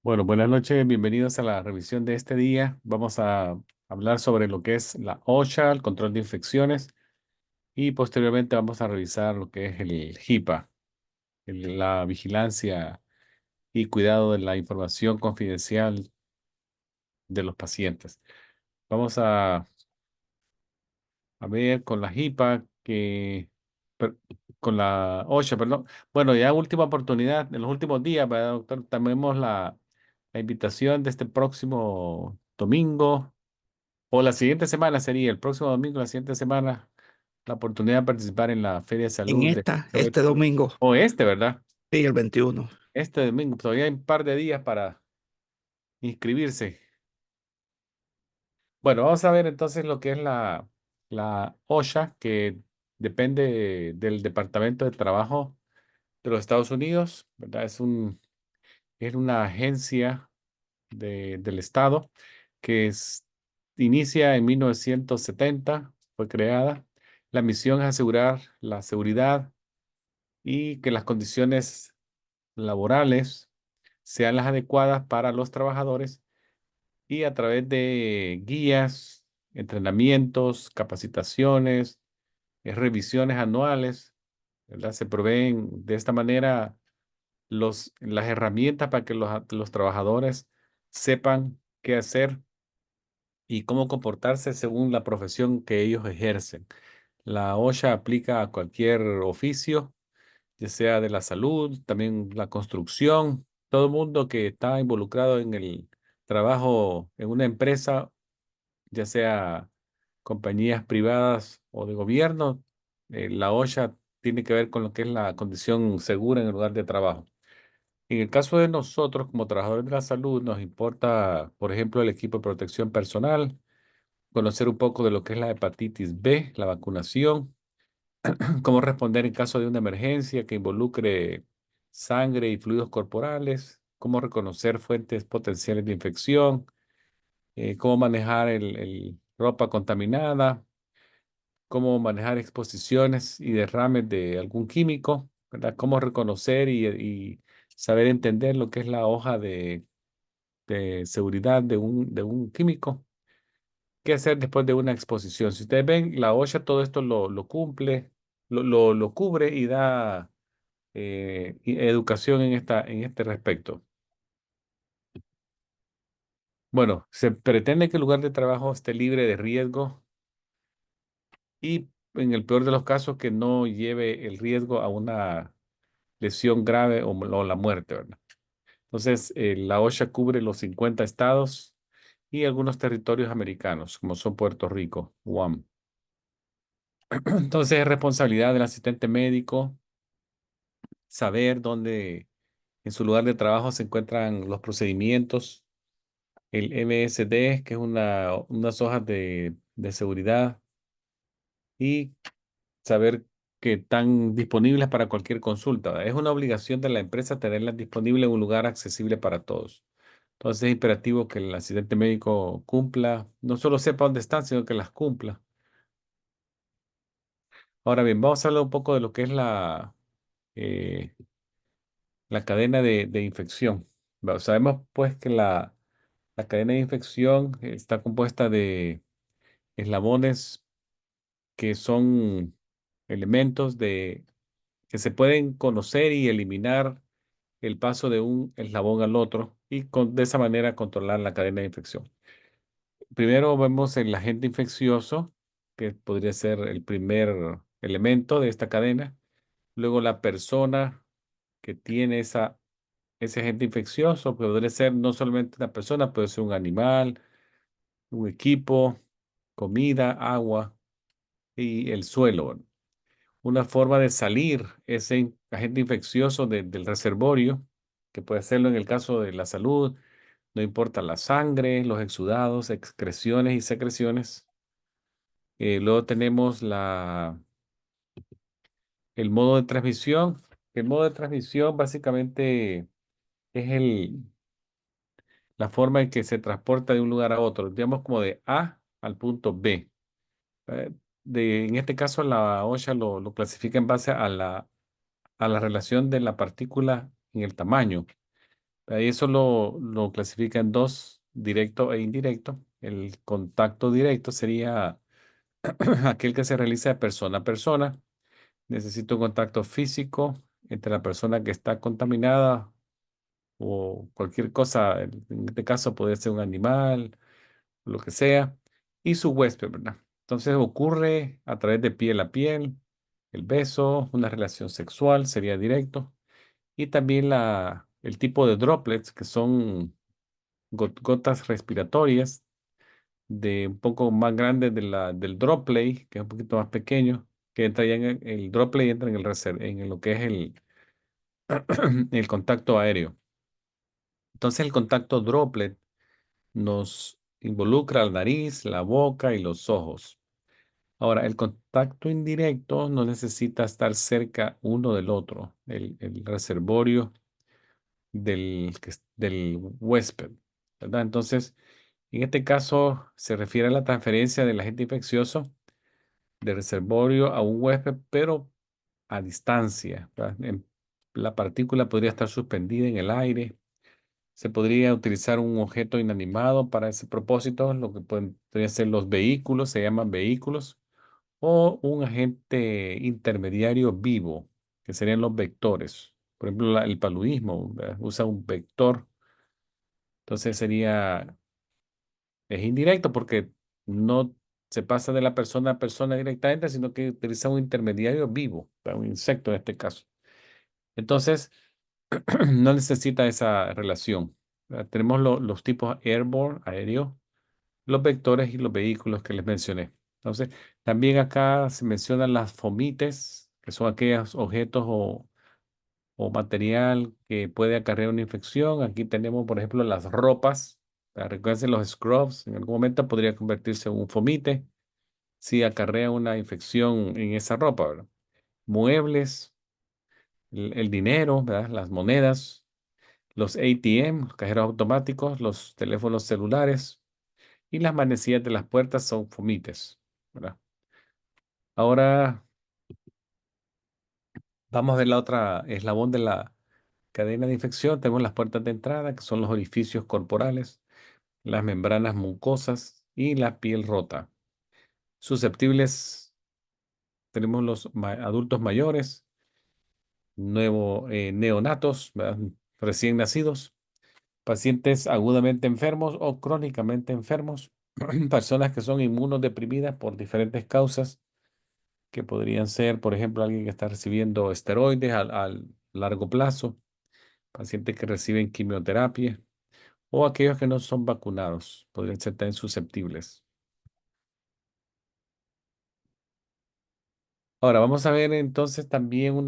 Bueno, buenas noches, bienvenidos a la revisión de este día. Vamos a hablar sobre lo que es la OSHA, el control de infecciones, y posteriormente vamos a revisar lo que es el HIPAA, la vigilancia y cuidado de la información confidencial de los pacientes. Vamos a ver con la HIPAA, per- con la OSHA, perdón. Bueno, ya última oportunidad, en los últimos días, ¿verdad, doctor? Tenemos la invitación de este próximo domingo. O la siguiente semana sería, el próximo domingo, la siguiente semana, la oportunidad de participar en la Feria de En Salud de este domingo, o este, ¿verdad? sí, el 21. Este domingo, todavía hay un par de días para inscribirse. Bueno, vamos a ver entonces lo que es la OSHA, que depende del Departamento de Trabajo de los Estados Unidos, ¿verdad? Es una agencia del Estado que inicia en 1970, fue creada. La misión es asegurar la seguridad y que las condiciones laborales sean las adecuadas para los trabajadores y a través de guías, entrenamientos, capacitaciones, revisiones anuales, ¿verdad? Se proveen de esta manera las herramientas para que los trabajadores sepan qué hacer y cómo comportarse según la profesión que ellos ejercen. La OSHA aplica a cualquier oficio, ya sea de la salud, también la construcción, todo el mundo que está involucrado en el trabajo en una empresa, ya sea compañías privadas o de gobierno, la OSHA tiene que ver con lo que es la condición segura en el lugar de trabajo. En el caso de nosotros, como trabajadores de la salud, nos importa, por ejemplo, el equipo de protección personal, conocer un poco de lo que es la hepatitis B, la vacunación, cómo responder en caso de una emergencia que involucre sangre y fluidos corporales, cómo reconocer fuentes potenciales de infección, cómo manejar el ropa contaminada, cómo manejar exposiciones y derrames de algún químico, ¿verdad? Cómo reconocer y saber entender lo que es la hoja de seguridad de un químico. ¿Qué hacer después de una exposición? Si ustedes ven, la OSHA todo esto lo cumple, lo cubre y da educación en este respecto. Bueno, se pretende que el lugar de trabajo esté libre de riesgo y en el peor de los casos que no lleve el riesgo a una lesión grave o la muerte, ¿verdad? Entonces, la OSHA cubre los 50 estados y algunos territorios americanos, como son Puerto Rico, Guam. Entonces, es responsabilidad del asistente médico saber dónde en su lugar de trabajo se encuentran los procedimientos, el MSD, que es unas hojas de seguridad, y saber que están disponibles para cualquier consulta, ¿verdad? Es una obligación de la empresa tenerlas disponibles en un lugar accesible para todos. Entonces es imperativo que el asistente médico cumpla, no solo sepa dónde están, sino que las cumpla. Ahora bien, vamos a hablar un poco de lo que es eh, la cadena de infección. Sabemos pues que la cadena de infección está compuesta de eslabones que son elementos que se pueden conocer y eliminar el paso de un eslabón al otro y de esa manera controlar la cadena de infección. Primero vemos el agente infeccioso, que podría ser el primer elemento de esta cadena. Luego la persona que tiene ese agente infeccioso, podría ser no solamente una persona, puede ser un animal, un equipo, comida, agua y el suelo. Una forma de salir ese agente infeccioso del reservorio, que puede hacerlo en el caso de la salud, no importa la sangre, los exudados, excreciones y secreciones. Luego tenemos el modo de transmisión. El modo de transmisión básicamente es la forma en que se transporta de un lugar a otro, digamos como de A al punto B. Eh, en este caso, la OSHA lo clasifica en base a la relación de la partícula en el tamaño. Ahí eso lo clasifica en dos, directo e indirecto. El contacto directo sería aquel que se realiza de persona a persona. Necesito un contacto físico entre la persona que está contaminada o cualquier cosa. En este caso puede ser un animal, lo que sea, y su huésped, ¿verdad? Entonces ocurre a través de piel a piel, el beso, una relación sexual sería directo, y también el tipo de droplets, que son gotas respiratorias de un poco más grandes del droplet, que es un poquito más pequeño, que entra ya en el droplet entra en lo que es el contacto aéreo. Entonces el contacto droplet nos involucra la nariz, la boca y los ojos. Ahora, el contacto indirecto no necesita estar cerca uno del otro, el reservorio del huésped, ¿verdad? Entonces, en este caso se refiere a la transferencia del agente infeccioso del reservorio a un huésped, pero a distancia, ¿verdad? La partícula podría estar suspendida en el aire. Se podría utilizar un objeto inanimado para ese propósito, lo que podrían ser los vehículos, se llaman vehículos, o un agente intermediario vivo, que serían los vectores. Por ejemplo, el paludismo, ¿verdad? Usa un vector, entonces es indirecto porque no se pasa de la persona a persona directamente, sino que utiliza un intermediario vivo, ¿verdad? Un insecto en este caso. Entonces, no necesita esa relación, ¿verdad? Tenemos los tipos airborne, aéreo, los vectores y los vehículos que les mencioné. Entonces, también acá se mencionan las fomites, que son aquellos objetos o material que puede acarrear una infección. Aquí tenemos, por ejemplo, las ropas. Recuerden los scrubs, en algún momento podría convertirse en un fomite si acarrea una infección en esa ropa, ¿verdad? Muebles, el dinero, ¿verdad? Las monedas, los ATM, los cajeros automáticos, los teléfonos celulares y las manecillas de las puertas son fomites, ¿verdad? Ahora vamos a ver la otra eslabón de la cadena de infección. Tenemos las puertas de entrada, que son los orificios corporales, las membranas mucosas y la piel rota. Susceptibles tenemos los adultos mayores, neonatos, ¿verdad? Recién nacidos, pacientes agudamente enfermos o crónicamente enfermos, personas que son inmunodeprimidas por diferentes causas, que podrían ser, por ejemplo, alguien que está recibiendo esteroides al largo plazo, pacientes que reciben quimioterapia o aquellos que no son vacunados, podrían ser también susceptibles. Ahora, vamos a ver entonces también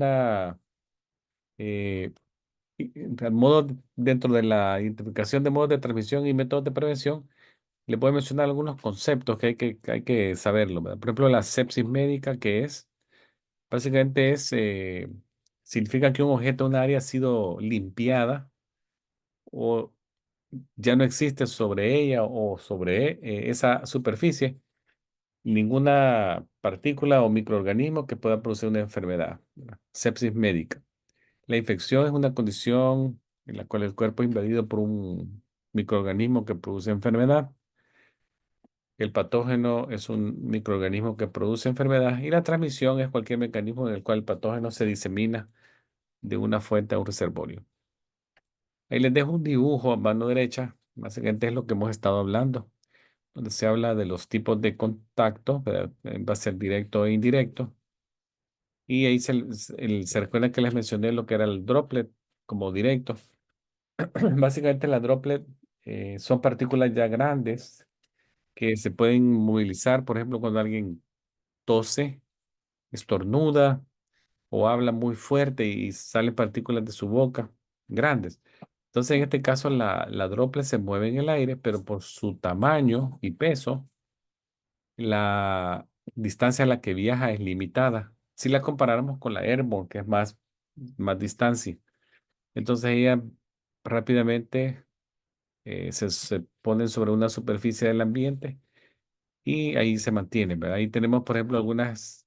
eh, dentro de la identificación de modos de transmisión y métodos de prevención, le puedo mencionar algunos conceptos que hay que saberlo, ¿verdad? Por ejemplo, la sepsis médica, que es, básicamente significa que un objeto, un área ha sido limpiada o ya no existe sobre ella o sobre esa superficie ninguna partícula o microorganismo que pueda producir una enfermedad, ¿verdad? Sepsis médica. La infección es una condición en la cual el cuerpo es invadido por un microorganismo que produce enfermedad. El patógeno es un microorganismo que produce enfermedad y la transmisión es cualquier mecanismo en el cual el patógeno se disemina de una fuente a un reservorio. Ahí les dejo un dibujo a mano derecha, básicamente es lo que hemos estado hablando, donde se habla de los tipos de contacto, ¿verdad? Va a ser directo e indirecto. Y ahí se recuerda que les mencioné lo que era el droplet como directo. Básicamente las droplet son partículas ya grandes que se pueden movilizar, por ejemplo, cuando alguien tose, estornuda o habla muy fuerte y salen partículas de su boca grandes. Entonces, en este caso, la droplet se mueve en el aire, pero por su tamaño y peso, la distancia a la que viaja es limitada. Si la comparáramos con la airborne, que es más distancia. Entonces, ella rápidamente se ponen sobre una superficie del ambiente y ahí se mantienen, ¿verdad? Ahí tenemos, por ejemplo, algunos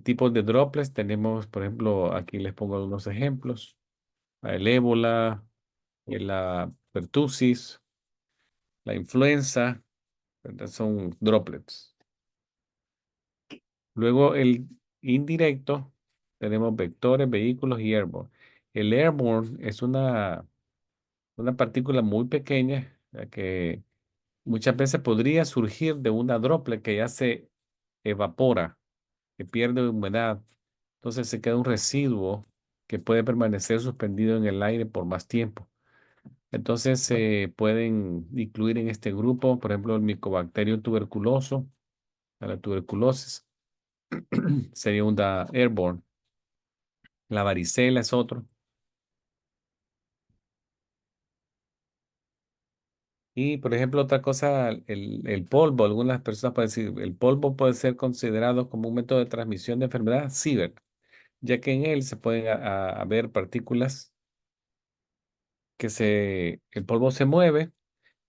tipos de droplets. Tenemos, por ejemplo, aquí les pongo algunos ejemplos. El ébola la pertusis, la influenza, ¿verdad? Son droplets. Luego el indirecto, tenemos vectores, vehículos y airborne. El airborne es una partícula muy pequeña que muchas veces podría surgir de una droplet que ya se evapora, que pierde humedad. Entonces se queda un residuo que puede permanecer suspendido en el aire por más tiempo. Entonces se pueden incluir en este grupo, por ejemplo, el Mycobacterium tuberculoso, la tuberculosis, sería una airborne. La varicela es otro. Y, por ejemplo, otra cosa, el polvo. Algunas personas pueden decir, el polvo puede ser considerado como un método de transmisión de enfermedad, sí, ¿verdad? Ya que en él se pueden haber partículas el polvo se mueve,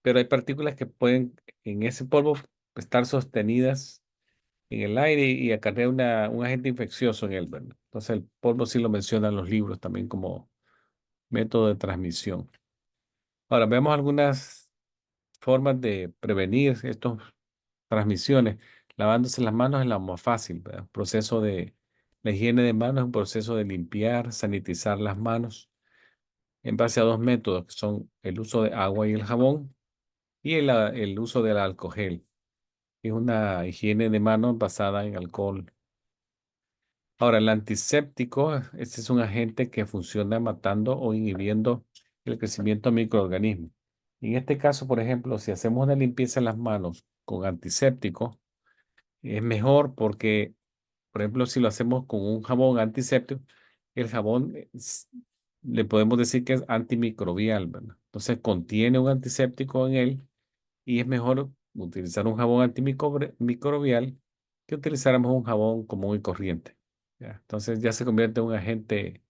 pero hay partículas que pueden en ese polvo estar sostenidas en el aire y acarrear un agente infeccioso en él, ¿verdad? Entonces el polvo sí lo mencionan los libros también como método de transmisión. Ahora, veamos algunas formas de prevenir estas transmisiones. Lavándose las manos es la más fácil, ¿verdad? La higiene de manos es un proceso de limpiar, sanitizar las manos en base a dos métodos, que son el uso de agua y el jabón y el uso del alcohol gel. Es una higiene de manos basada en alcohol. Ahora, el antiséptico, este es un agente que funciona matando o inhibiendo el crecimiento de microorganismos. En este caso, por ejemplo, si hacemos una limpieza en las manos con antiséptico, es mejor porque, por ejemplo, si lo hacemos con un jabón antiséptico, el jabón le podemos decir que es antimicrobial, ¿verdad? Entonces contiene un antiséptico en él y es mejor utilizar un jabón antimicrobial que utilizáramos un jabón común y corriente. ¿Ya? Entonces ya se convierte en un agente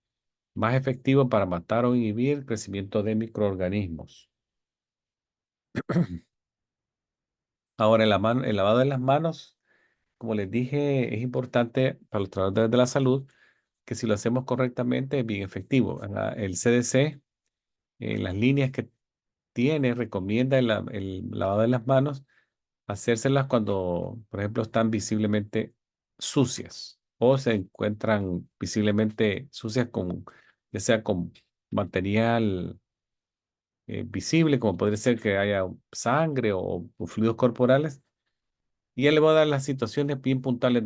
más efectivo para matar o inhibir el crecimiento de microorganismos. Ahora, el lavado de las manos, como les dije, es importante para los trabajadores de la salud, que si lo hacemos correctamente es bien efectivo, ¿verdad? El CDC, en las líneas que tiene, recomienda el lavado de las manos hacérselas cuando, por ejemplo, están visiblemente sucias o se encuentran visiblemente sucias ya sea con material visible, como podría ser que haya sangre o fluidos corporales. Y ya le voy a dar las situaciones bien puntuales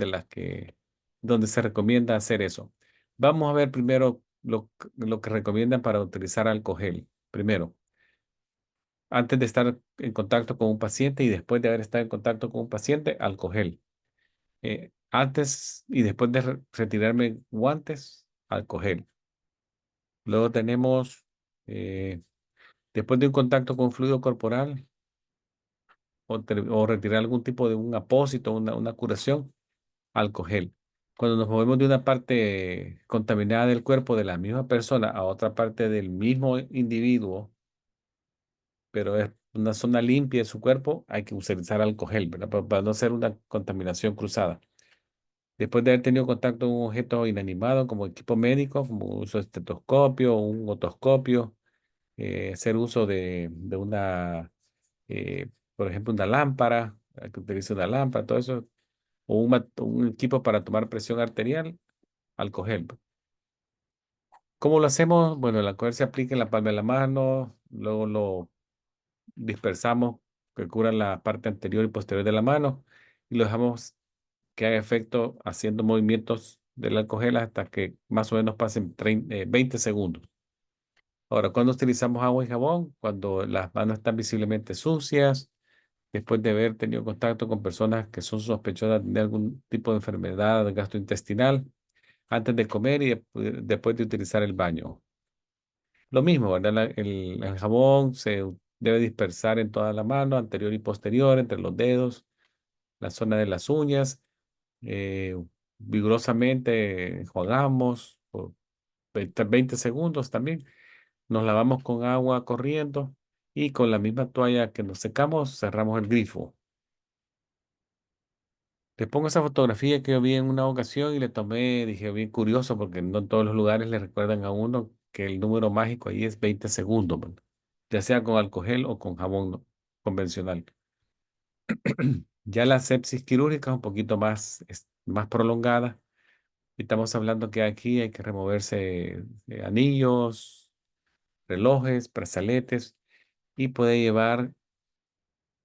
donde se recomienda hacer eso. Vamos a ver primero lo que recomiendan para utilizar alcohol gel. Primero, antes de estar en contacto con un paciente y después de haber estado en contacto con un paciente, alcohol gel. Antes y después de retirarme guantes, alcohol gel. Luego tenemos, eh, después de un contacto con fluido corporal o retirar algún tipo de un apósito, una curación, alcohol gel. Cuando nos movemos de una parte contaminada del cuerpo de la misma persona a otra parte del mismo individuo, pero es una zona limpia de su cuerpo, hay que utilizar alcohol gel, ¿verdad? Para no hacer una contaminación cruzada. Después de haber tenido contacto con un objeto inanimado como equipo médico, como uso de estetoscopio, un otoscopio, hacer uso de eh, por ejemplo, una lámpara, que utilice una lámpara, todo eso, o un equipo para tomar presión arterial, alcohol gel. ¿Cómo lo hacemos? Bueno, el alcohol se aplica en la palma de la mano, luego lo dispersamos, que cubra la parte anterior y posterior de la mano, y lo dejamos que haga efecto haciendo movimientos del alcohol gel hasta que más o menos pasen 20 segundos. Ahora, ¿cuándo utilizamos agua y jabón? Cuando las manos están visiblemente sucias, después de haber tenido contacto con personas que son sospechosas de algún tipo de enfermedad gastrointestinal, antes de comer y después de utilizar el baño. Lo mismo, ¿verdad? El jabón se debe dispersar en toda la mano, anterior y posterior, entre los dedos, la zona de las uñas. eh, Vigorosamente enjuagamos por 20 segundos también. Nos lavamos con agua corriendo y con la misma toalla que nos secamos, cerramos el grifo. Les pongo esa fotografía que yo vi en una ocasión y le tomé, dije, bien curioso, porque no en todos los lugares le recuerdan a uno que el número mágico ahí es 20 segundos, ¿verdad? ya sea con alcohol gel o con jabón convencional. Ya la sepsis quirúrgica es un poquito más, más prolongada. Y estamos hablando que aquí hay que removerse anillos, relojes, brazaletes y puede llevar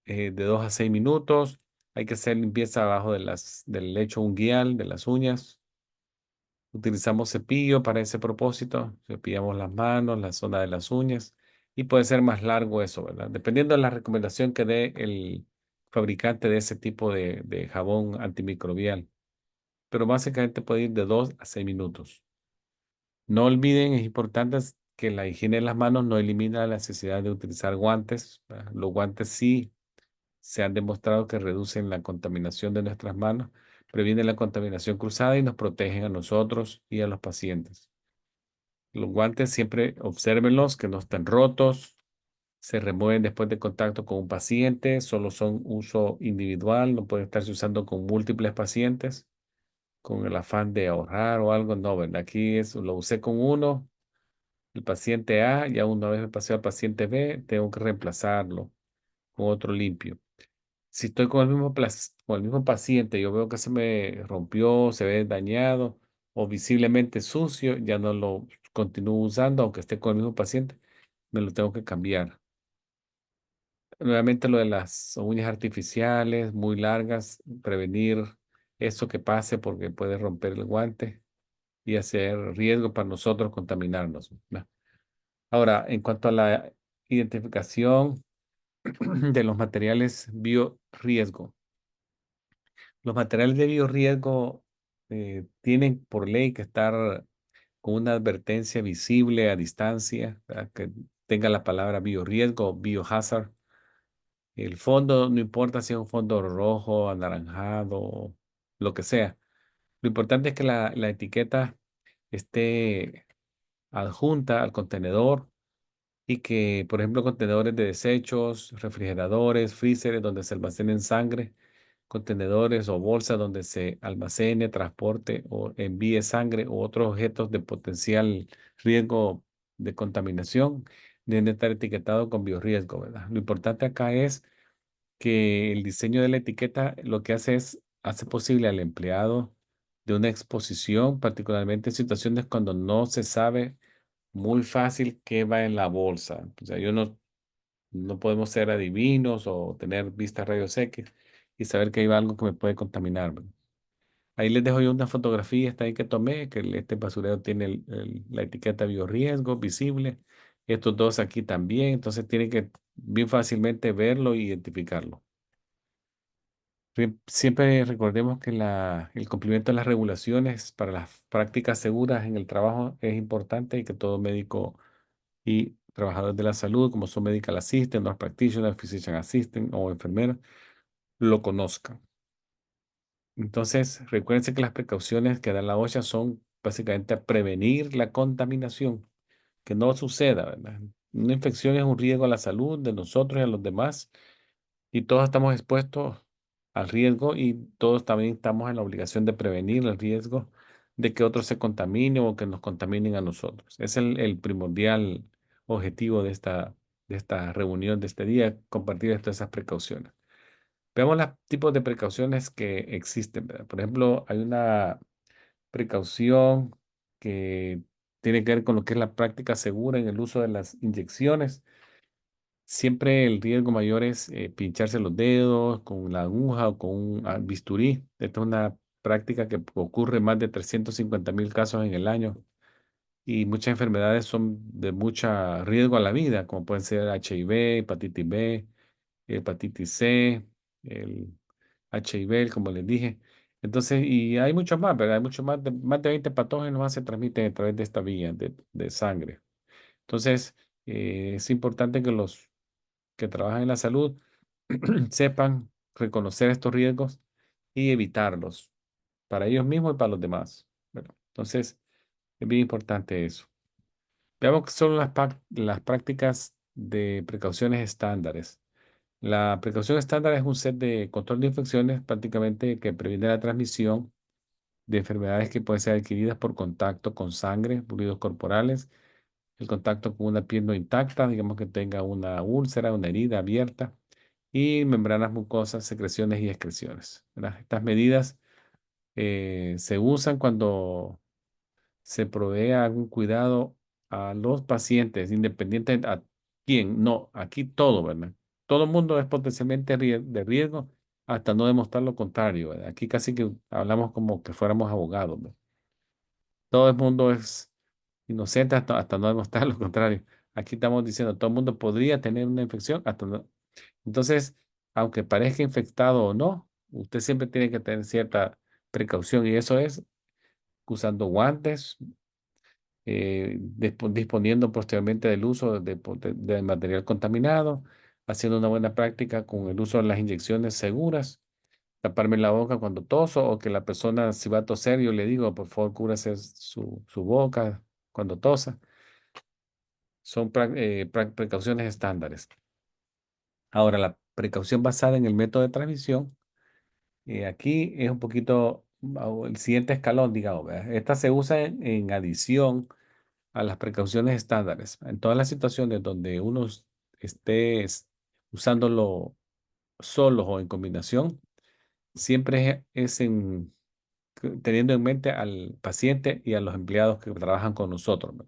de 2 a 6 minutos. Hay que hacer limpieza abajo del lecho unguial, de las uñas. Utilizamos cepillo para ese propósito. Cepillamos las manos, la zona de las uñas y puede ser más largo eso, ¿verdad? Dependiendo de la recomendación que dé el fabricante de ese tipo de jabón antimicrobial. Pero básicamente puede ir de 2 a 6 minutos. No olviden, es importante que la higiene de las manos no elimina la necesidad de utilizar guantes, ¿verdad? Los guantes sí se han demostrado que reducen la contaminación de nuestras manos, previenen la contaminación cruzada y nos protegen a nosotros y a los pacientes. Los guantes siempre obsérvenlos que no estén rotos, se remueven después de contacto con un paciente, solo son uso individual, no pueden estarse usando con múltiples pacientes con el afán de ahorrar o algo, no, ¿verdad? Aquí es, lo usé con uno, el paciente A, ya una vez me pasé al paciente B, tengo que reemplazarlo con otro limpio. Si estoy con el mismo, con el mismo paciente, yo veo que se me rompió, se ve dañado o visiblemente sucio, ya no lo continúo usando, aunque esté con el mismo paciente, me lo tengo que cambiar. Nuevamente lo de las uñas artificiales muy largas, prevenir eso que pase porque puede romper el guante y hacer riesgo para nosotros contaminarnos, ¿no? Ahora, en cuanto a la identificación de los materiales biorriesgo, los materiales de biorriesgo tienen por ley que estar con una advertencia visible a distancia, ¿verdad? Que tenga la palabra biorriesgo o biohazard. El fondo, no importa si es un fondo rojo, anaranjado, lo que sea. Lo importante es que la etiqueta esté adjunta al contenedor y que, por ejemplo, contenedores de desechos, refrigeradores, freezers donde se almacenen sangre, contenedores o bolsas donde se almacene, transporte o envíe sangre u otros objetos de potencial riesgo de contaminación, deben de estar etiquetados con biorriesgo, ¿verdad? Lo importante acá es que el diseño de la etiqueta lo que hace es, hace posible al empleado de una exposición, particularmente en situaciones cuando no se sabe muy fácil qué va en la bolsa. O sea, no podemos ser adivinos o tener vista rayos X y saber que hay algo que me puede contaminar, ¿verdad? Ahí les dejo yo una fotografía, está ahí que tomé, que este basurero tiene la etiqueta biorriesgo visible. Estos dos aquí también, entonces tienen que bien fácilmente verlo e identificarlo. Siempre recordemos que el cumplimiento de las regulaciones para las prácticas seguras en el trabajo es importante y que todo médico y trabajadores de la salud, como son medical assistant, nurse practitioner, physician assistant o enfermera, lo conozcan. Entonces, recuérdense que las precauciones que da la OSHA son básicamente prevenir la contaminación, que no suceda, ¿verdad? Una infección es un riesgo a la salud de nosotros y a los demás, y todos estamos expuestos al riesgo y todos también estamos en la obligación de prevenir el riesgo de que otros se contaminen o que nos contaminen a nosotros. Es el primordial objetivo de esta reunión, de este día, compartir todas esas precauciones. Veamos los tipos de precauciones que existen, ¿verdad? Por ejemplo, hay una precaución que tiene que ver con lo que es la práctica segura en el uso de las inyecciones. Siempre el riesgo mayor es pincharse los dedos con la aguja o con un bisturí. Esta es una práctica que ocurre en más de 350.000 casos en el año y muchas enfermedades son de mucho riesgo a la vida, como pueden ser HIV, hepatitis B, hepatitis C, el HIV, como les dije. Entonces, y hay muchos más, ¿verdad? Hay muchos más de 20 patógenos más se transmiten a través de esta vía de sangre. Entonces, es importante que los que trabajan en la salud sepan reconocer estos riesgos y evitarlos para ellos mismos y para los demás. ¿Verdad? Entonces, es bien importante eso. Veamos qué son las prácticas de precauciones estándares. La precaución estándar es un set de control de infecciones prácticamente que previene la transmisión de enfermedades que pueden ser adquiridas por contacto con sangre, fluidos corporales, el contacto con una piel no intacta, digamos que tenga una úlcera, una herida abierta, y membranas mucosas, secreciones y excreciones, ¿verdad? Estas medidas se usan cuando se provee algún cuidado a los pacientes, independiente a quién. No, aquí todo, ¿verdad? Todo el mundo es potencialmente de riesgo hasta no demostrar lo contrario, ¿verdad? Aquí casi que hablamos como que fuéramos abogados, ¿verdad? Todo el mundo es inocente hasta no demostrar lo contrario. Aquí estamos diciendo, todo el mundo podría tener una infección hasta no. Entonces, aunque parezca infectado o no, usted siempre tiene que tener cierta precaución y eso es usando guantes, disponiendo posteriormente del uso de material contaminado, haciendo una buena práctica con el uso de las inyecciones seguras, taparme la boca cuando toso o que la persona si va a toser, yo le digo, por favor, cúbrase su boca cuando tosa. Son precauciones estándares. Ahora, la precaución basada en el método de transmisión, aquí es un poquito el siguiente escalón, digamos, ¿verdad? Esta se usa en adición a las precauciones estándares. En todas las situaciones donde uno esté usándolo solos o en combinación, siempre es teniendo en mente al paciente y a los empleados que trabajan con nosotros, ¿no?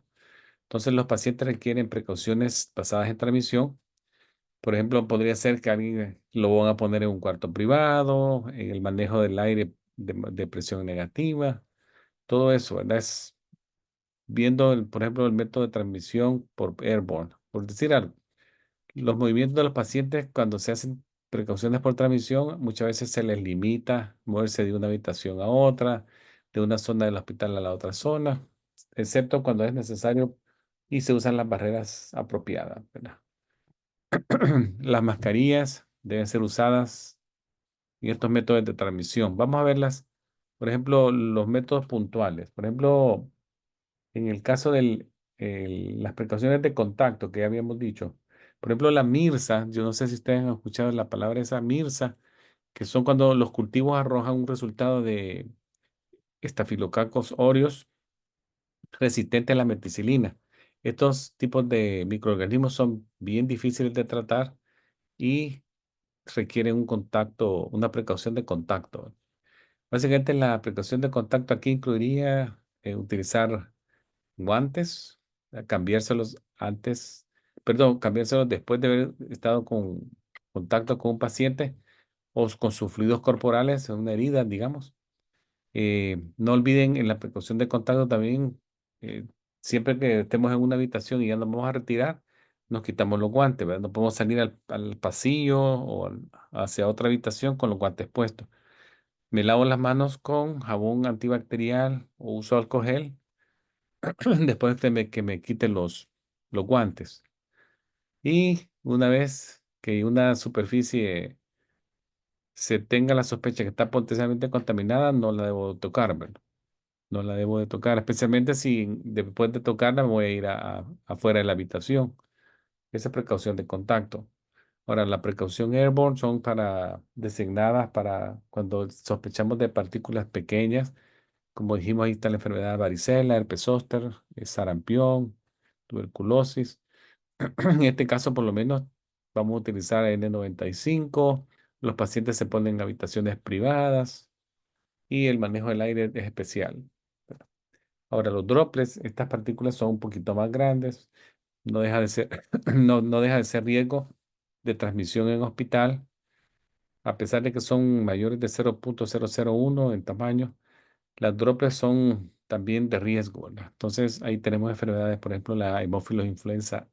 Entonces, los pacientes requieren precauciones basadas en transmisión. Por ejemplo, podría ser que alguien lo van a poner en un cuarto privado, en el manejo del aire de presión negativa, todo eso, ¿verdad? Es viendo, por ejemplo, el método de transmisión por airborne. Por decir algo, los movimientos de los pacientes cuando se hacen precauciones por transmisión, muchas veces se les limita moverse de una habitación a otra, de una zona del hospital a la otra zona, excepto cuando es necesario y se usan las barreras apropiadas, ¿verdad? Las mascarillas deben ser usadas en estos métodos de transmisión. Vamos a verlas, por ejemplo, los métodos puntuales. Por ejemplo, en el caso de las precauciones de contacto que ya habíamos dicho, por ejemplo, la MIRSA, yo no sé si ustedes han escuchado la palabra esa MIRSA, que son cuando los cultivos arrojan un resultado de Staphylococcus aureus resistente a la meticilina. Estos tipos de microorganismos son bien difíciles de tratar y requieren un contacto, una precaución de contacto. Básicamente la precaución de contacto aquí incluiría utilizar guantes, cambiárselos antes, perdón, cambiárselos después de haber estado con contacto con un paciente o con sus fluidos corporales en una herida, digamos. No olviden en la precaución de contacto también, eh, siempre que estemos en una habitación y ya nos vamos a retirar, nos quitamos los guantes, ¿verdad? No podemos salir al pasillo o hacia otra habitación con los guantes puestos. Me lavo las manos con jabón antibacterial o uso alcohol gel después que me quite los guantes. Y una vez que una superficie se tenga la sospecha que está potencialmente contaminada, no la debo tocar, ¿verdad? No la debo de tocar, especialmente si después de tocarla me voy a ir afuera de la habitación. Esa es precaución de contacto. Ahora, la precaución airborne son designadas para cuando sospechamos de partículas pequeñas. Como dijimos, ahí está la enfermedad de varicela, herpes zóster, sarampión, tuberculosis. En este caso, por lo menos, vamos a utilizar N95. Los pacientes se ponen en habitaciones privadas y el manejo del aire es especial. Ahora, los droplets, estas partículas son un poquito más grandes. No deja de ser, no deja de ser riesgo de transmisión en hospital, a pesar de que son mayores de 0,001 en tamaño. Las droplets son también de riesgo, ¿verdad? Entonces, ahí tenemos enfermedades, por ejemplo, la Haemophilus influenza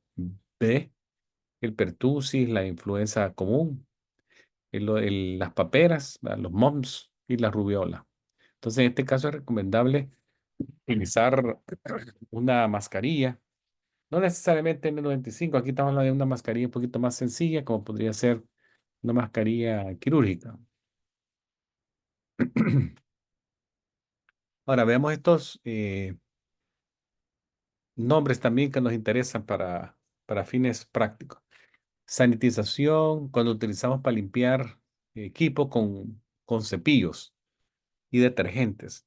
B, el pertussis, la influenza común, las paperas, ¿verdad? Los mumps y la rubiola. Entonces, en este caso es recomendable utilizar una mascarilla, no necesariamente N95. Aquí estamos hablando de una mascarilla un poquito más sencilla, como podría ser una mascarilla quirúrgica. Ahora, veamos estos nombres también que nos interesan para fines prácticos. Sanitización, cuando utilizamos para limpiar equipo con cepillos y detergentes.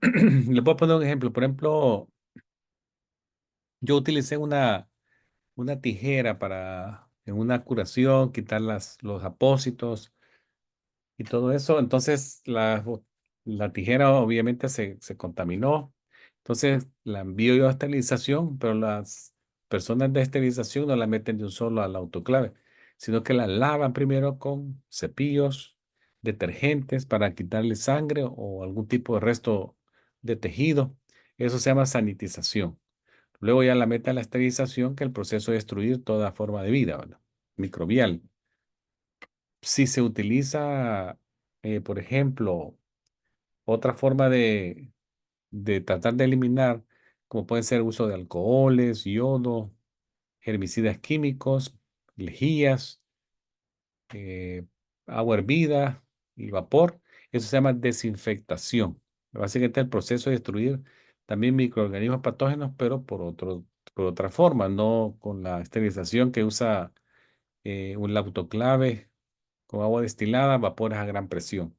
Le puedo poner un ejemplo. Por ejemplo, Yo utilicé una tijera para en una curación quitar los apósitos y todo eso. Entonces la tijera obviamente se contaminó. Entonces la envío yo a esterilización, pero las personas de esterilización no la meten de un solo al autoclave, sino que la lavan primero con cepillos, detergentes para quitarle sangre o algún tipo de resto de tejido. Eso se llama sanitización. Luego ya la mete a la esterilización, que es el proceso de destruir toda forma de vida, ¿verdad? Microbial. Si se utiliza, por ejemplo, otra forma de tratar de eliminar, como puede ser el uso de alcoholes, yodo, herbicidas químicos, lejías, eh, agua hervida y vapor, eso se llama desinfectación. Básicamente el proceso de destruir también microorganismos patógenos, pero por otra forma, no con la esterilización que usa un autoclave con agua destilada, vapores a gran presión.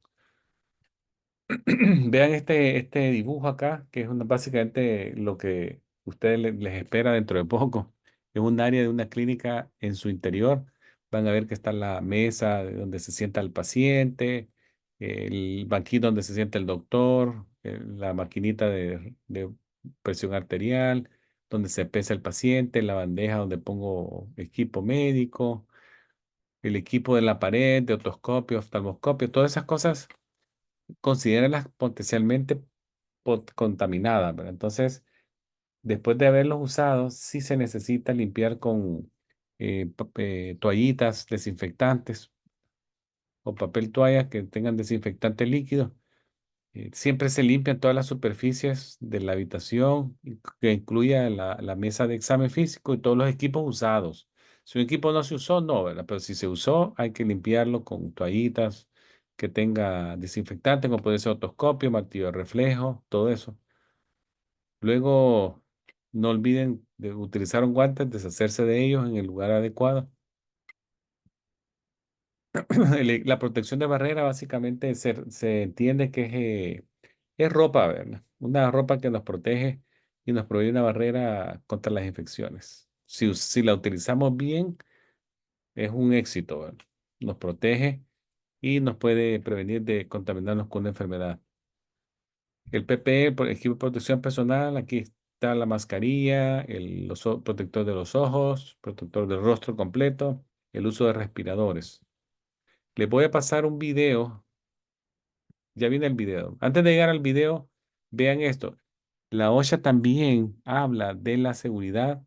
Vean este dibujo acá, que es básicamente lo que ustedes les espera dentro de poco. Es un área de una clínica en su interior. Van a ver que está la mesa donde se sienta el paciente, el banquito donde se sienta el doctor, la maquinita de presión arterial, donde se pesa el paciente, la bandeja donde pongo equipo médico, el equipo de la pared, de otoscopio, oftalmoscopio, todas esas cosas considéralas potencialmente contaminadas, ¿verdad? Entonces, después de haberlos usado, sí se necesita limpiar con toallitas desinfectantes o papel toalla que tengan desinfectante líquido. Siempre se limpian todas las superficies de la habitación, que incluya la mesa de examen físico y todos los equipos usados. Si un equipo no se usó, no, ¿verdad? Pero si se usó, hay que limpiarlo con toallitas que tenga desinfectante, como puede ser otoscopio, martillo de reflejo, todo eso. Luego, no olviden de utilizar un guante, deshacerse de ellos en el lugar adecuado. La protección de barrera básicamente se entiende que es ropa, ¿verdad? Una ropa que nos protege y nos provee una barrera contra las infecciones. Si la utilizamos bien, es un éxito, ¿verdad? Nos protege y nos puede prevenir de contaminarnos con una enfermedad. El PPE, por equipo de protección personal, aquí está la mascarilla, protector de los ojos, protector del rostro completo, el uso de respiradores. Les voy a pasar un video. Ya viene el video. Antes de llegar al video, vean esto. La OSHA también habla de la seguridad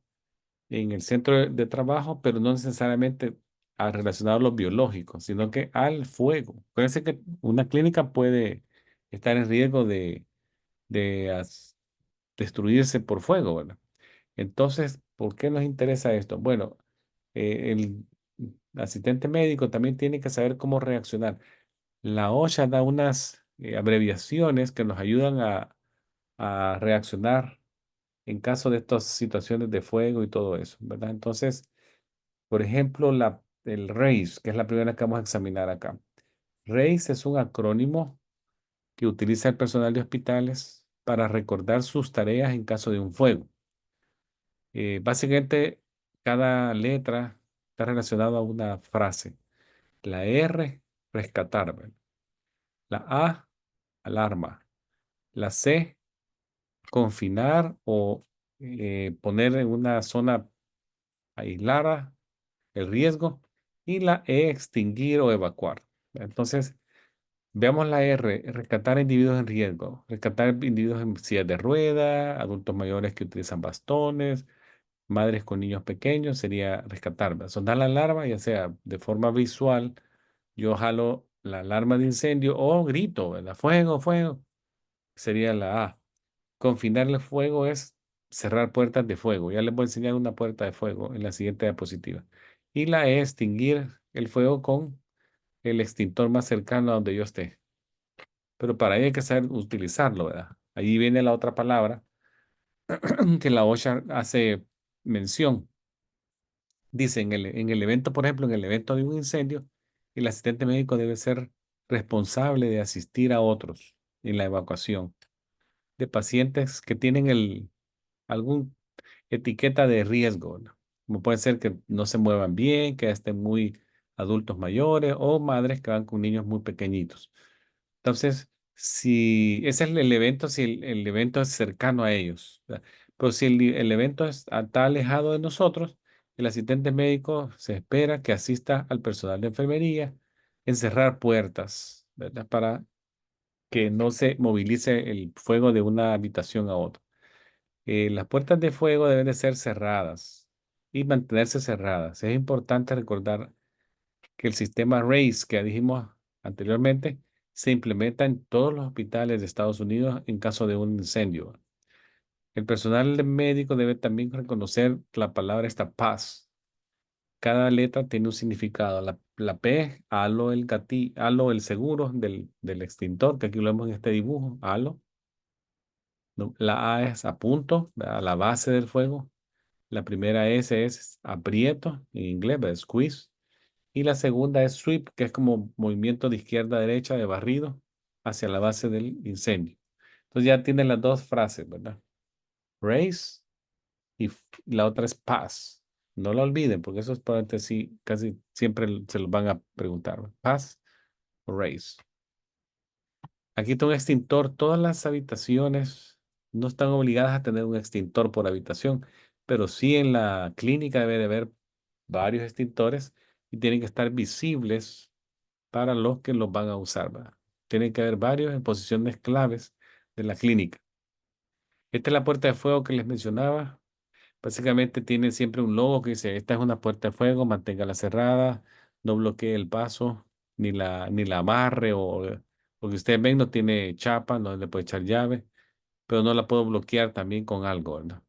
en el centro de trabajo, pero no necesariamente relacionado a los biológicos, sino que al fuego. Acuérdense que una clínica puede estar en riesgo de destruirse por fuego, ¿verdad? Entonces, ¿por qué nos interesa esto? Bueno, el asistente médico también tiene que saber cómo reaccionar. La OSHA da unas abreviaciones que nos ayudan a reaccionar en caso de estas situaciones de fuego y todo eso, ¿verdad? Entonces, por ejemplo, el RACE, que es la primera que vamos a examinar acá. RACE es un acrónimo que utiliza el personal de hospitales para recordar sus tareas en caso de un fuego. Básicamente, cada letra está relacionada a una frase. La R, rescatar, ¿verdad? La A, alarma. La C, confinar o poner en una zona aislada el riesgo. Y la E, extinguir o evacuar. Entonces, veamos la R, rescatar individuos en riesgo. Rescatar individuos en sillas de rueda, adultos mayores que utilizan bastones, madres con niños pequeños, sería rescatar, ¿verdad? Sonar la alarma, ya sea de forma visual, yo jalo la alarma de incendio o grito, ¿verdad? Fuego, fuego, sería la A. Confinar el fuego es cerrar puertas de fuego. Ya les voy a enseñar una puerta de fuego en la siguiente diapositiva. Y la E, extinguir el fuego con el extintor más cercano a donde yo esté. Pero para ello hay que saber utilizarlo, ¿verdad? Ahí viene la otra palabra que la OSHA hace mención. Dice, en el evento, por ejemplo, en el evento de un incendio, el asistente médico debe ser responsable de asistir a otros en la evacuación de pacientes que tienen algún etiqueta de riesgo, ¿no? Como puede ser que no se muevan bien, que estén muy adultos mayores o madres que van con niños muy pequeñitos. Entonces, si ese es el evento, si el evento es cercano a ellos, ¿verdad? Pero si el evento está alejado de nosotros, el asistente médico se espera que asista al personal de enfermería en cerrar puertas, ¿verdad? Para que no se movilice el fuego de una habitación a otra. Las puertas de fuego deben de ser cerradas y mantenerse cerradas. Es importante recordar que el sistema RACE que dijimos anteriormente se implementa en todos los hospitales de Estados Unidos en caso de un incendio. El personal médico debe también reconocer la palabra esta paz. Cada letra tiene un significado. La P, halo el halo el seguro del extintor, que aquí lo vemos en este dibujo, halo. ¿No? La A es a punto, a la base del fuego. La primera S es aprieto, en inglés, ¿verdad? Squeeze. Y la segunda es sweep, que es como movimiento de izquierda a derecha, de barrido, hacia la base del incendio. Entonces ya tienen las dos frases, ¿verdad? Race y la otra es pass. No lo olviden, porque eso es probablemente sí, casi siempre se los van a preguntar. Pass o race. Aquí está un extintor. Todas las habitaciones no están obligadas a tener un extintor por habitación, pero sí en la clínica debe de haber varios extintores y tienen que estar visibles para los que los van a usar, ¿verdad? Tienen que haber varios en posiciones claves de la clínica. Esta es la puerta de fuego que les mencionaba. Básicamente tiene siempre un logo que dice, esta es una puerta de fuego, manténgala cerrada, no bloquee el paso, ni la amarre o porque ustedes ven no tiene chapa, no le puede echar llave, pero no la puedo bloquear también con algo, ¿verdad?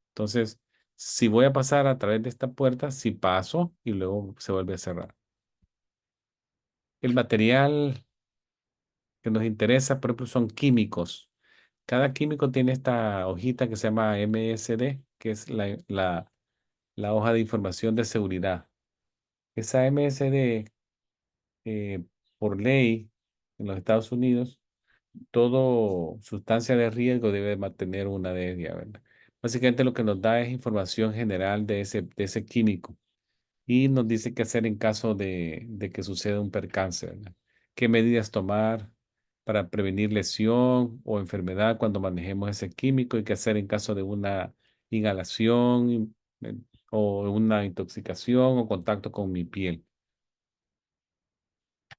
Entonces, si voy a pasar a través de esta puerta, si paso y luego se vuelve a cerrar. El material que nos interesa, por ejemplo, son químicos. Cada químico tiene esta hojita que se llama MSD, que es la hoja de información de seguridad. Esa MSD, por ley en los Estados Unidos, todo sustancia de riesgo debe mantener una de ellas, ¿verdad? Básicamente lo que nos da es información general de ese químico y nos dice qué hacer en caso de que suceda un percance, ¿verdad? ¿Qué medidas tomar para prevenir lesión o enfermedad cuando manejemos ese químico y qué hacer en caso de una inhalación o una intoxicación o contacto con mi piel?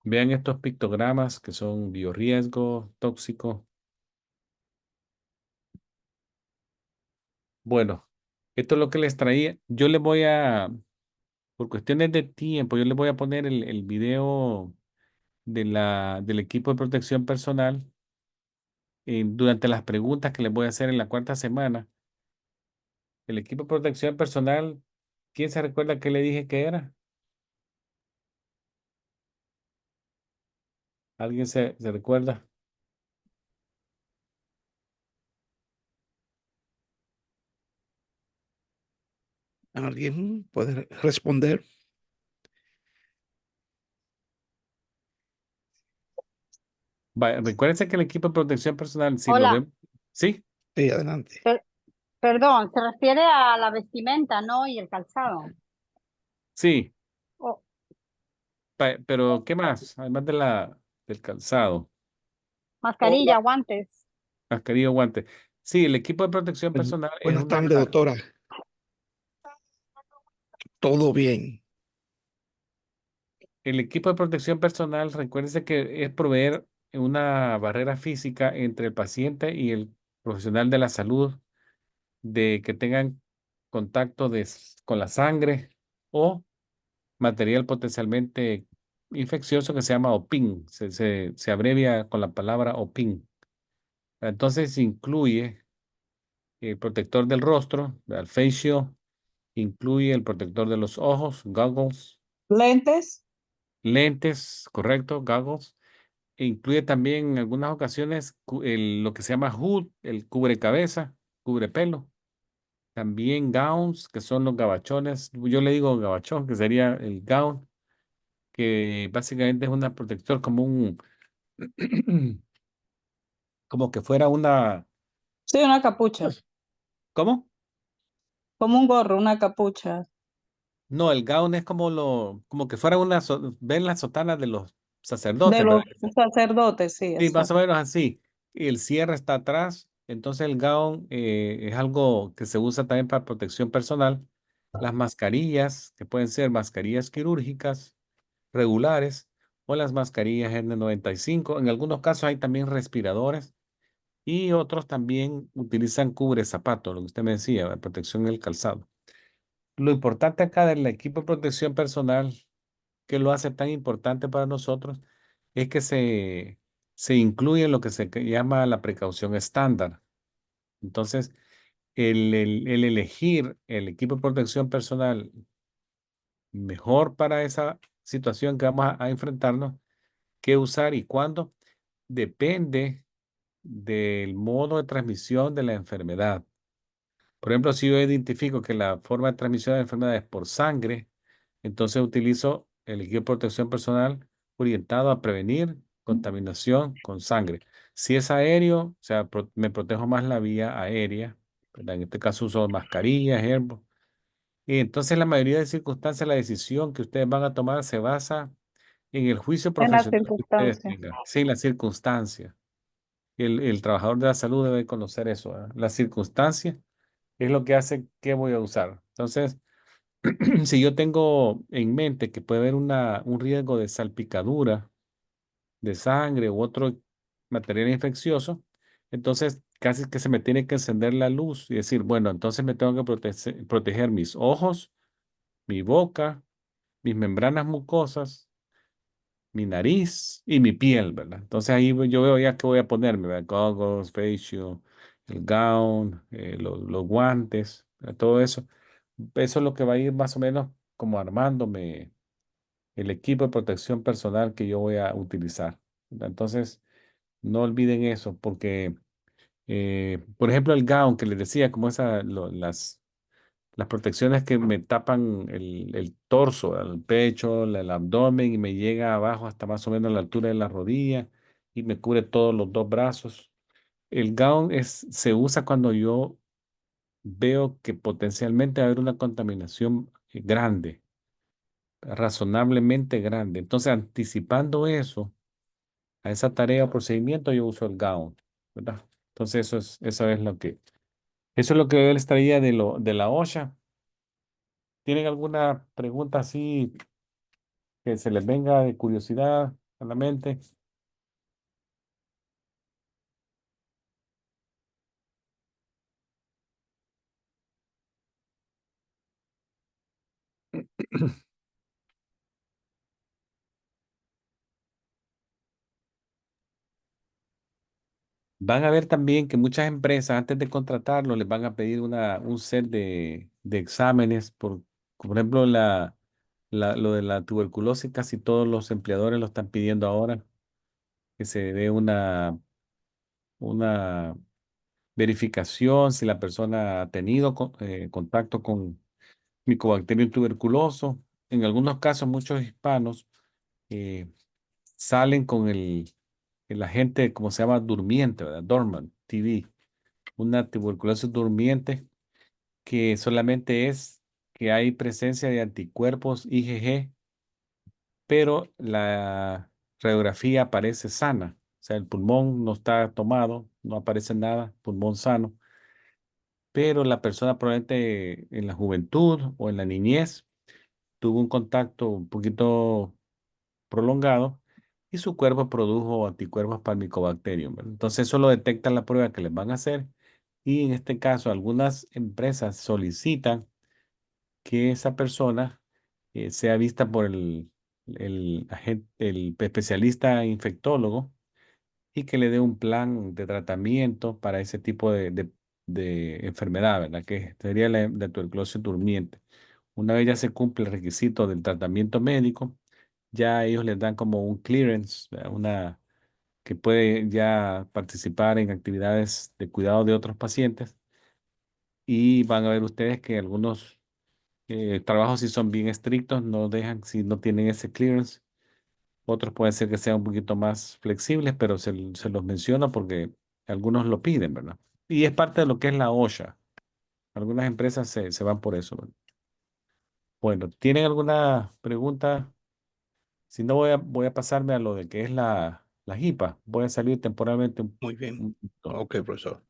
Vean estos pictogramas que son biorriesgo, tóxico. Bueno, esto es lo que les traía. Yo les voy a, por cuestiones de tiempo, yo les voy a poner el video del equipo de protección personal durante las preguntas que les voy a hacer en la cuarta semana. El equipo de protección personal, ¿quién se recuerda qué le dije que era? ¿Alguien se recuerda? ¿Alguien puede responder? Recuérdense que el equipo de protección personal, si lo Hola, ven, sí, Sí, adelante. per- perdón, se refiere a la vestimenta, ¿no? Y el calzado. sí, O pero ¿qué más? Además del calzado, Hola. mascarilla, guantes. mascarilla, guante. Sí, el equipo de protección personal es Buenas una, tardes, doctora. ¿Todo bien? el equipo de protección personal, recuérdense que es proveer una barrera física entre el paciente y el profesional de la salud, de que tengan contacto con la sangre o material potencialmente infeccioso que se llama OPIN, se abrevia con la palabra OPIN. Entonces incluye el protector del rostro, el face shield, incluye el protector de los ojos, goggles, Lentes. lentes, correcto, goggles. E incluye también en algunas ocasiones lo que se llama hood, el cubrecabeza, cubrepelo. También gowns, que son los gabachones. Yo le digo gabachón, que sería el gown, que básicamente es una protector como como que fuera una, Sí, una capucha. ¿cómo? Como un gorro, una capucha. No, el gown es como que fuera ven las sotanas de los De sacerdotes, los ¿verdad? sacerdotes, sí, Sí, más o exacto. menos así. Y el cierre está atrás, entonces el gown es algo que se usa también para protección personal. Las mascarillas, que pueden ser mascarillas quirúrgicas regulares o las mascarillas N95. En algunos casos hay también respiradores y otros también utilizan cubre zapato, lo que usted me decía, la protección del calzado. Lo importante acá del equipo de protección personal que lo hace tan importante para nosotros es que se incluye lo que llama la precaución estándar. Entonces, el elegir el equipo de protección personal mejor para esa situación que vamos a enfrentarnos, qué usar y cuándo, depende del modo de transmisión de la enfermedad. Por ejemplo, si yo identifico que la forma de transmisión de la enfermedad es por sangre, entonces utilizo el equipo de protección personal orientado a prevenir contaminación con sangre. Si es aéreo, o sea, me protejo más la vía aérea, ¿verdad? En este caso uso mascarillas, airbag. Y entonces la mayoría de circunstancias, la decisión que ustedes van a tomar se basa en el juicio En las profesional que ustedes circunstancias. tengan, sin las circunstancias. El trabajador de la salud debe conocer eso, ¿verdad? Las circunstancias es lo que hace que voy a usar. Entonces, si yo tengo en mente que puede haber un riesgo de salpicadura de sangre u otro material infeccioso, entonces casi que se me tiene que encender la luz y decir, bueno, entonces me tengo que proteger mis ojos, mi boca, mis membranas mucosas, mi nariz y mi piel, ¿verdad? Entonces ahí yo veo ya qué voy a ponerme, ¿verdad? Goggles, face shield, el gown, los guantes, ¿verdad? Todo eso. Eso es lo que va a ir más o menos como armándome el equipo de protección personal que yo voy a utilizar, ¿verdad? Entonces, no olviden eso, porque, por ejemplo, el gown que les decía, como las protecciones que me tapan el torso, el pecho, el abdomen y me llega abajo hasta más o menos la altura de la rodilla y me cubre todos los dos brazos. El gown se usa cuando yo veo que potencialmente va a haber una contaminación grande, razonablemente grande. Entonces, anticipando eso, a esa tarea o procedimiento, yo uso el gown, ¿verdad? Entonces, eso es lo que yo les traía de la OSHA. ¿Tienen alguna pregunta así que se les venga de curiosidad a la mente? Van a ver también que muchas empresas, antes de contratarlo, les van a pedir un set de exámenes. Por ejemplo, lo de la tuberculosis, casi todos los empleadores lo están pidiendo ahora, que se dé una verificación si la persona ha tenido contacto con Mycobacterium tuberculoso. En algunos casos, muchos hispanos eh, salen con el agente, como se llama, durmiente, ¿verdad? Dormant, TB, una tuberculosis durmiente que solamente es que hay presencia de anticuerpos IgG, pero la radiografía aparece sana. O sea, el pulmón no está tomado, no aparece nada, pulmón sano, pero la persona probablemente en la juventud o en la niñez tuvo un contacto un poquito prolongado y su cuerpo produjo anticuerpos para el Mycobacterium, ¿verdad? Entonces eso lo detecta la prueba que les van a hacer y en este caso algunas empresas solicitan que esa persona sea vista por el especialista infectólogo y que le dé un plan de tratamiento para ese tipo de enfermedad, ¿verdad? Que sería la tuberculosis durmiente. Una vez ya se cumple el requisito del tratamiento médico, ya ellos les dan como un clearance, ¿verdad? Que puede ya participar en actividades de cuidado de otros pacientes y van a ver ustedes que algunos trabajos si son bien estrictos, no dejan, si no tienen ese clearance. Otros pueden ser que sean un poquito más flexibles, pero se los menciono porque algunos lo piden, ¿verdad? Y es parte de lo que es la OSHA. Algunas empresas se van por eso, ¿verdad? Bueno, ¿tienen alguna pregunta? Si no, voy a pasarme a lo de que es la JIPA. Voy a salir temporalmente Muy bien. un poquito. Ok, profesor.